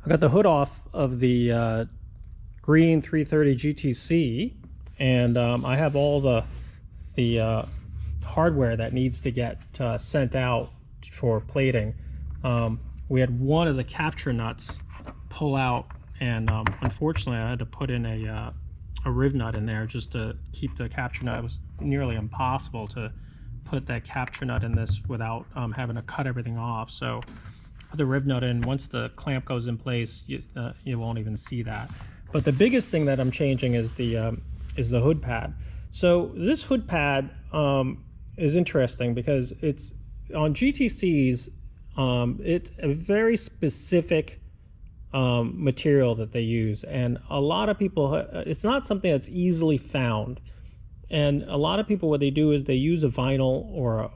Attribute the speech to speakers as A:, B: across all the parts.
A: I got the hood off of the green 330 GTC, and I have all the hardware that needs to get sent out for plating. We had one of the capture nuts pull out, and unfortunately I had to put in a riv nut in there just to keep the capture nut. It was nearly impossible to put that capture nut in this without having to cut everything off. So put the riv nut in. Once the clamp goes in place, you won't even see that. But the biggest thing that I'm changing is the hood pad. So this hood pad is interesting because it's on GTCs. It's a very specific material that they use, and a lot of people, it's not something that's easily found. And a lot of people, what they do is they use a vinyl or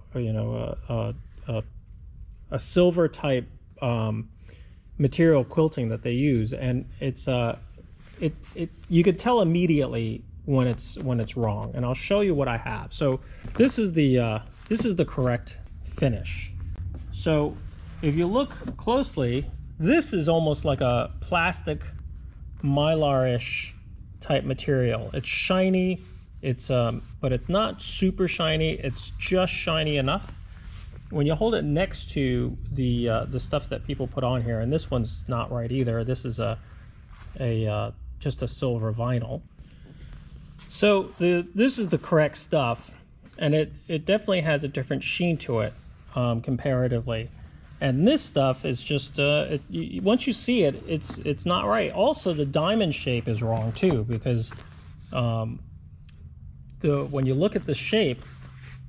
A: a silver type material quilting that they use, and it's you could tell immediately when it's wrong. And I'll show you what I have. So this is the correct finish. So if you look closely, this is almost like a plastic mylar-ish type material. It's shiny, but it's not super shiny. It's just shiny enough. When you hold it next to the stuff that people put on here, and this one's not right either. This is just a silver vinyl. So this is the correct stuff, and it definitely has a different sheen to it comparatively. And this stuff is just once you see it, it's not right. Also, the diamond shape is wrong too, because when you look at the shape,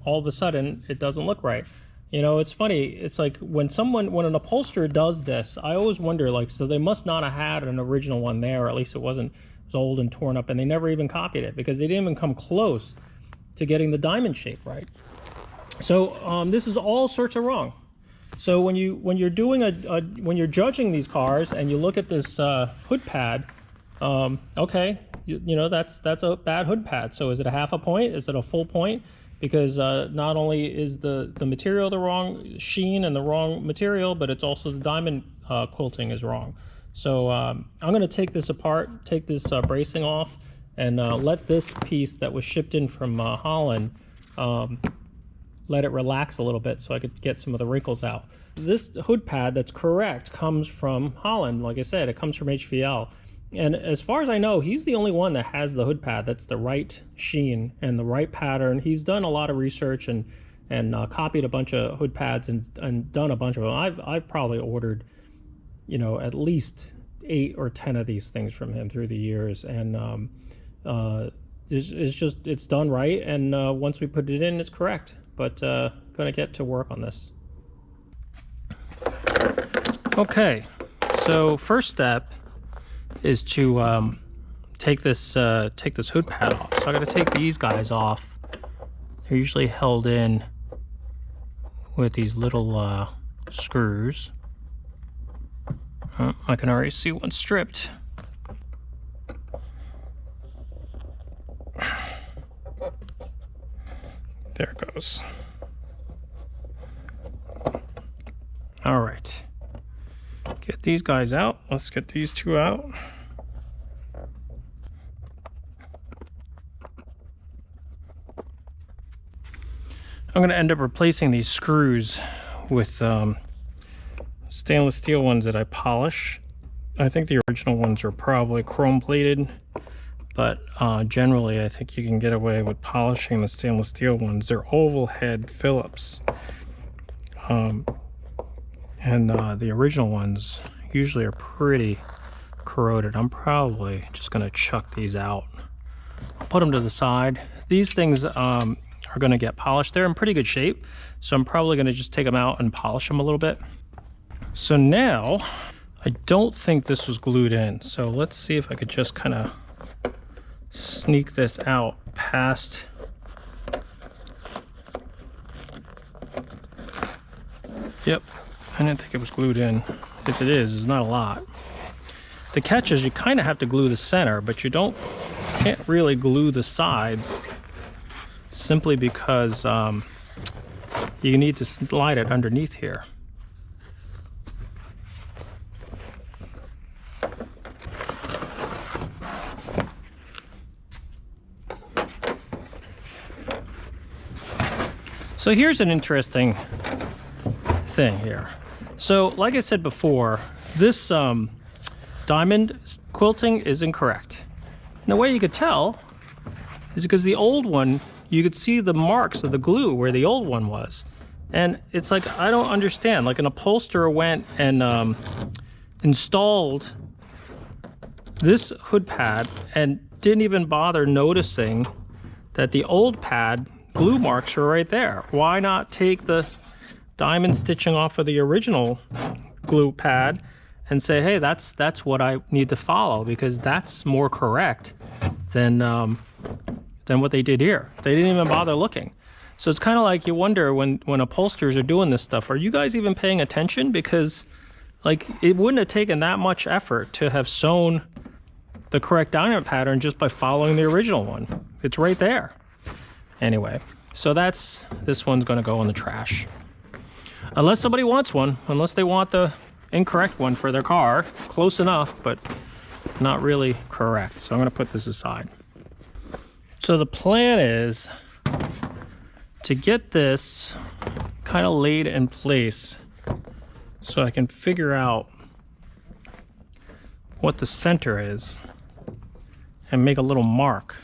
A: all of a sudden it doesn't look right. You know, it's funny. It's like when an upholsterer does this, I always wonder, like, so they must not have had an original one there, or at least it was old and torn up, and they never even copied it because they didn't even come close to getting the diamond shape right. So this is all sorts of wrong. So when you're doing when you're judging these cars and you look at this hood pad, okay, you know that's a bad hood pad. So is it a half a point? Is it a full point? Because not only is the material the wrong sheen and the wrong material, but it's also the diamond quilting is wrong. So I'm going to take this apart, take this bracing off, and let this piece that was shipped in from Holland, let it relax a little bit so I could get some of the wrinkles out. This hood pad that's correct comes from Holland. Like I said, it comes from HVL. And as far as I know, he's the only one that has the hood pad that's the right sheen and the right pattern. He's done a lot of research and copied a bunch of hood pads and done a bunch of them. I've probably ordered, you know, at least 8 or 10 of these things from him through the years. And it's done right. And once we put it in, it's correct. But gonna get to work on this. Okay, so first step is to take this hood pad off. So I got to take these guys off. They're usually held in with these little screws. I can already see one stripped. There it goes. All right. Get these guys out. Let's get these two out. I'm going to end up replacing these screws with stainless steel ones that I polish. I think the original ones are probably chrome plated, but generally I think you can get away with polishing the stainless steel ones. They're oval head Phillips. And the original ones usually are pretty corroded. I'm probably just going to chuck these out. I'll put them to the side. These things are going to get polished. They're in pretty good shape, so I'm probably going to just take them out and polish them a little bit. So now, I don't think this was glued in, so let's see if I could just kind of sneak this out past. Yep. I didn't think it was glued in. If it is, it's not a lot. The catch is you kind of have to glue the center, but you can't really glue the sides simply because you need to slide it underneath here. So here's an interesting thing here. So like I said before, this diamond quilting is incorrect. And the way you could tell is because the old one, you could see the marks of the glue where the old one was. And it's like, I don't understand. Like an upholsterer went and installed this hood pad and didn't even bother noticing that the old pad glue marks are right there. Why not take the diamond stitching off of the original glue pad and say, hey, that's what I need to follow, because that's more correct than what they did here. They didn't even bother looking. So it's kind of like you wonder when upholsterers are doing this stuff, are you guys even paying attention? Because like it wouldn't have taken that much effort to have sewn the correct diamond pattern just by following the original one. It's right there. Anyway, so this one's gonna go in the trash. Unless somebody wants one, unless they want the incorrect one for their car. Close enough, but not really correct. So I'm gonna put this aside. So the plan is to get this kind of laid in place so I can figure out what the center is and make a little mark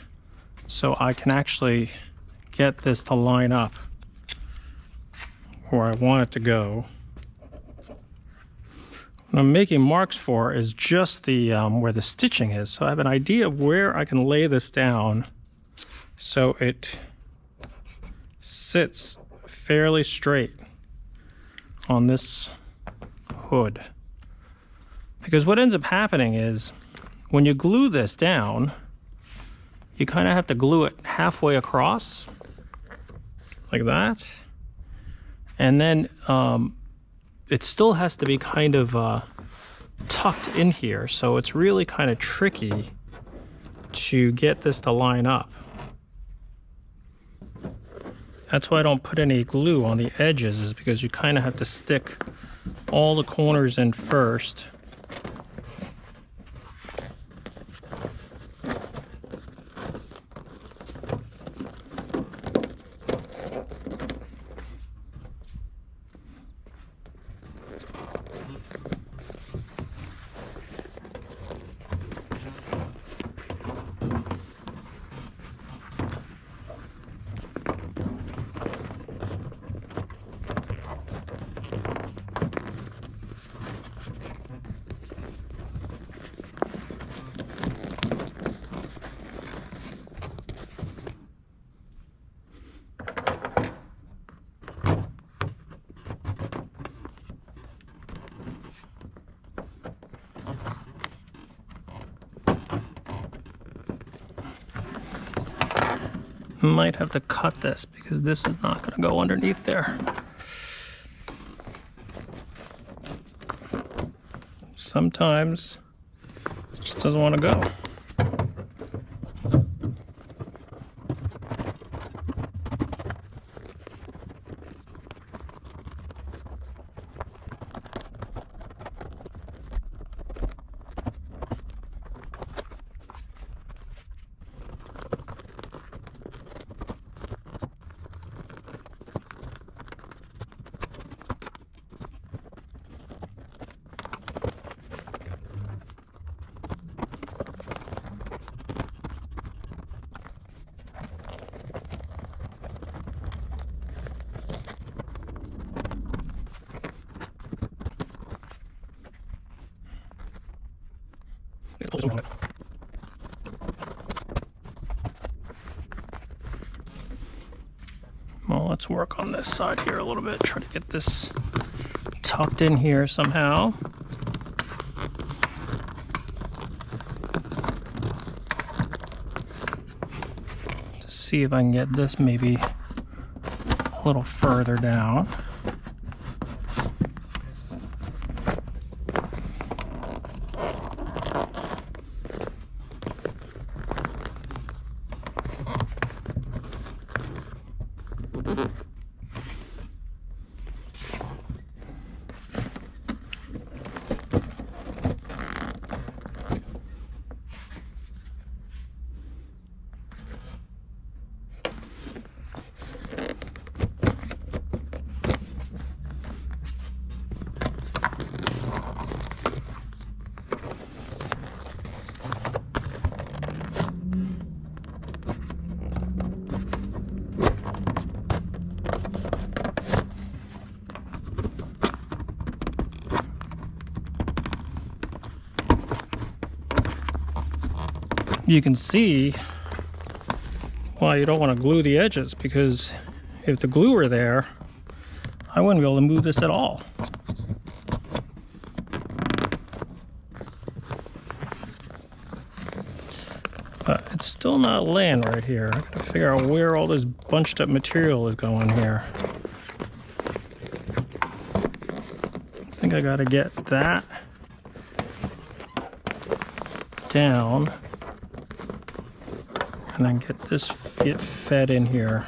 A: so I can actually get this to line up where I want it to go. What I'm making marks for is just the where the stitching is, so I have an idea of where I can lay this down so it sits fairly straight on this hood. Because what ends up happening is when you glue this down, you kind of have to glue it halfway across like that, and then it still has to be kind of tucked in here, so it's really kind of tricky to get this to line up. That's why I don't put any glue on the edges, is because you kind of have to stick all the corners in first. Might have to cut this because this is not going to go underneath there. Sometimes it just doesn't want to go. Well, let's work on this side here a little bit. Try to get this tucked in here somehow. To see if I can get this maybe a little further down. you can see why you don't want to glue the edges, because if the glue were there, I wouldn't be able to move this at all. But it's still not laying right here. I gotta figure out where all this bunched up material is going here. I think I gotta get that down and then get this fed in here.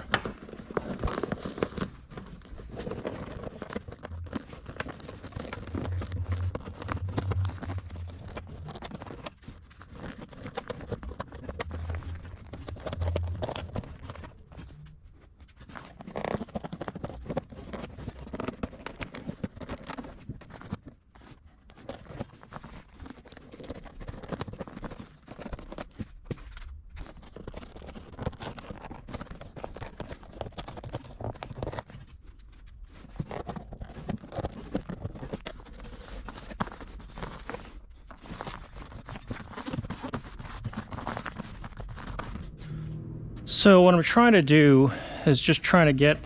A: So what I'm trying to do is just trying to get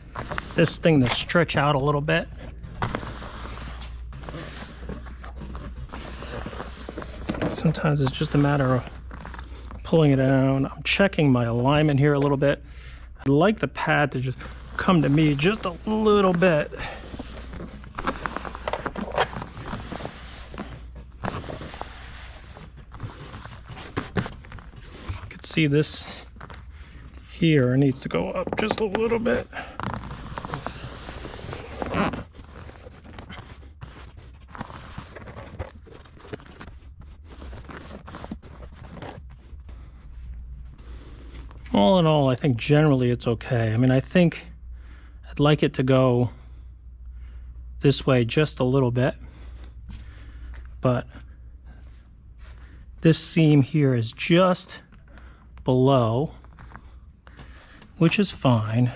A: this thing to stretch out a little bit. Sometimes it's just a matter of pulling it down. I'm checking my alignment here a little bit. I'd like the pad to just come to me just a little bit. You can see this here needs to go up just a little bit. All in all, I think generally it's okay. I mean, I think I'd like it to go this way just a little bit, but this seam here is just below, which is fine.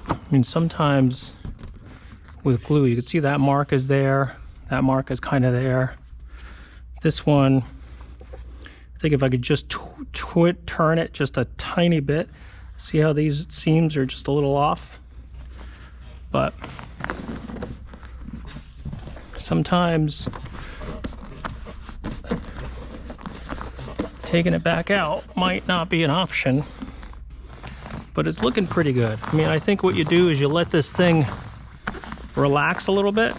A: I mean, sometimes with glue, you can see that mark is there, that mark is kind of there. This one, I think if I could just turn it just a tiny bit, see how these seams are just a little off? But sometimes taking it back out might not be an option, but it's looking pretty good. I mean, I think what you do is you let this thing relax a little bit.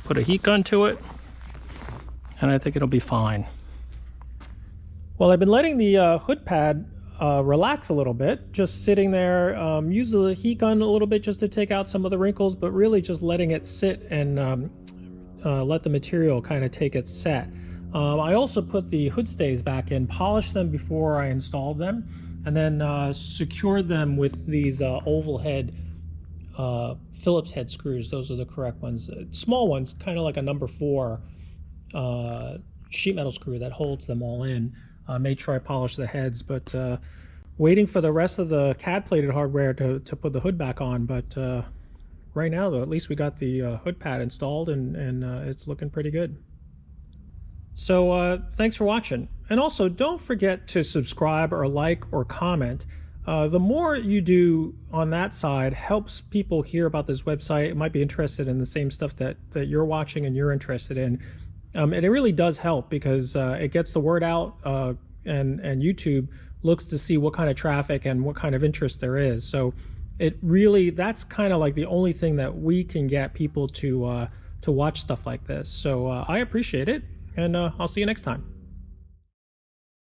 A: Put a heat gun to it, and I think it'll be fine. Well, I've been letting the hood pad relax a little bit, just sitting there. Use the heat gun a little bit just to take out some of the wrinkles, but really just letting it sit and let the material kind of take its set. I also put the hood stays back in, polished them before I installed them, and then secured them with these oval head Phillips head screws. Those are the correct ones. Small ones, kind of like a number 4 sheet metal screw that holds them all in. Made sure I polished the heads, but waiting for the rest of the CAD plated hardware to put the hood back on. But right now, though, at least we got the hood pad installed, and it's looking pretty good. So thanks for watching. And also, don't forget to subscribe or like or comment. The more you do on that side helps people hear about this website, might be interested in the same stuff that you're watching and you're interested in. And it really does help because it gets the word out, and YouTube looks to see what kind of traffic and what kind of interest there is. So it really, that's kind of like the only thing that we can get people to watch stuff like this. So I appreciate it, and I'll see you next time.